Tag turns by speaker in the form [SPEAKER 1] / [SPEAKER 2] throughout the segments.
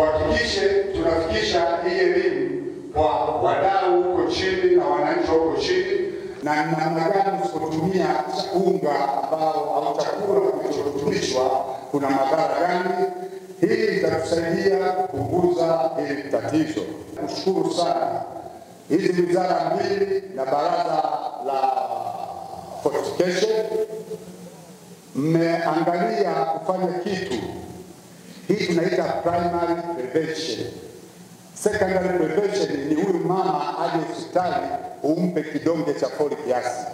[SPEAKER 1] tuhakikishe tunafikisha hii elimu kwa wadau huko chini na wananchi huko chini, na namna gani usipotumia unga ambao au chakula kilichorutubishwa kuna madhara gani. Hii itatusaidia kupunguza hili tatizo. Kushukuru sana hizi wizara mbili na baraza la fortification, mmeangalia kufanya kitu. Hii tunaita primary prevention. Secondary prevention ni huyu mama aje hospitali umpe kidonge cha folic acid.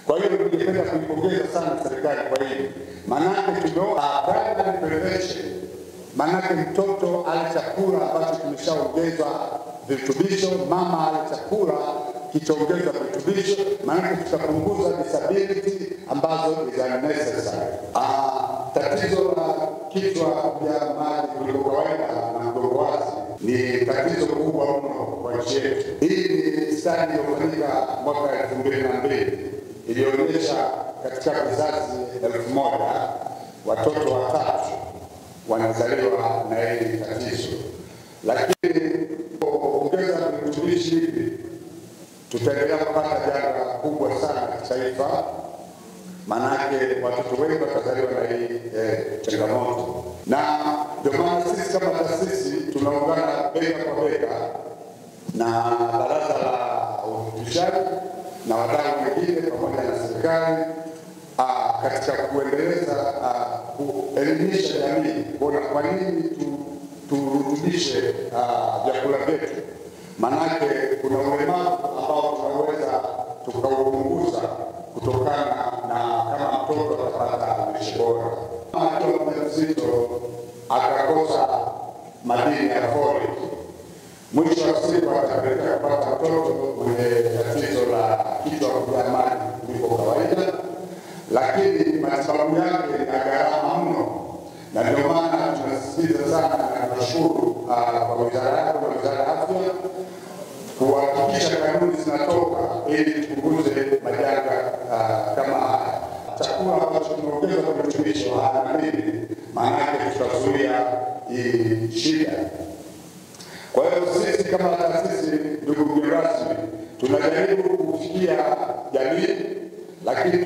[SPEAKER 1] Kwa hiyo ningependa kuipongeza sana serikali kwa hili. Manake primary prevention, manake mtoto ale chakula ambacho kimeshaongezwa virutubisho, mama ale chakula kichoongezwa virutubisho, manake tutapunguza disability ambazo is unnecessary. Tatizo la kichwa ya maji kuliko kawaida na mgongo wazi ni tatizo kubwa mno kwa nchi yetu. Hii ni study iliyofanyika mwaka 2002 ilionyesha katika vizazi 1000 watoto 3 wanazaliwa na hili tatizo. Lakini kuongeza virutubishi hivi tutaendelea kupata janga kubwa sana kitaifa, manake watoto wengi watazaliwa na hii changamoto. Na ndio maana sisi kama taasisi tunaungana bega kwa bega na baraza la urutubishaji na wadau wengine pamoja na serikali katika kuendeleza kuelimisha jamii kuona kwa nini turutubishe vyakula vyetu. Manake kuna ulemavu ambao tunaweza tukaupunguza kutokana na kama mtoto atapata lishe bora. Mtoto mzito akakosa madini ya folic, mwisho wa siku atapelekea kupata mtoto mwenye tatizo la kichwa kujaa maji kuliko kawaida, lakini matibabu yake ni gharama mno. Na ndio maana tunasisitiza sana na tunashukuru kwa wizara yako na wizara ya afya kuhakikisha kanuni zinatoka ili tupunguze majanga kama haya. Chakula ambacho tumeongeza virutubisho na nini, maanake tutazuia hii shida. Kwa hiyo sisi kama taasisi, ndugu mgeni rasmi, tunajaribu kufikia jamii, lakini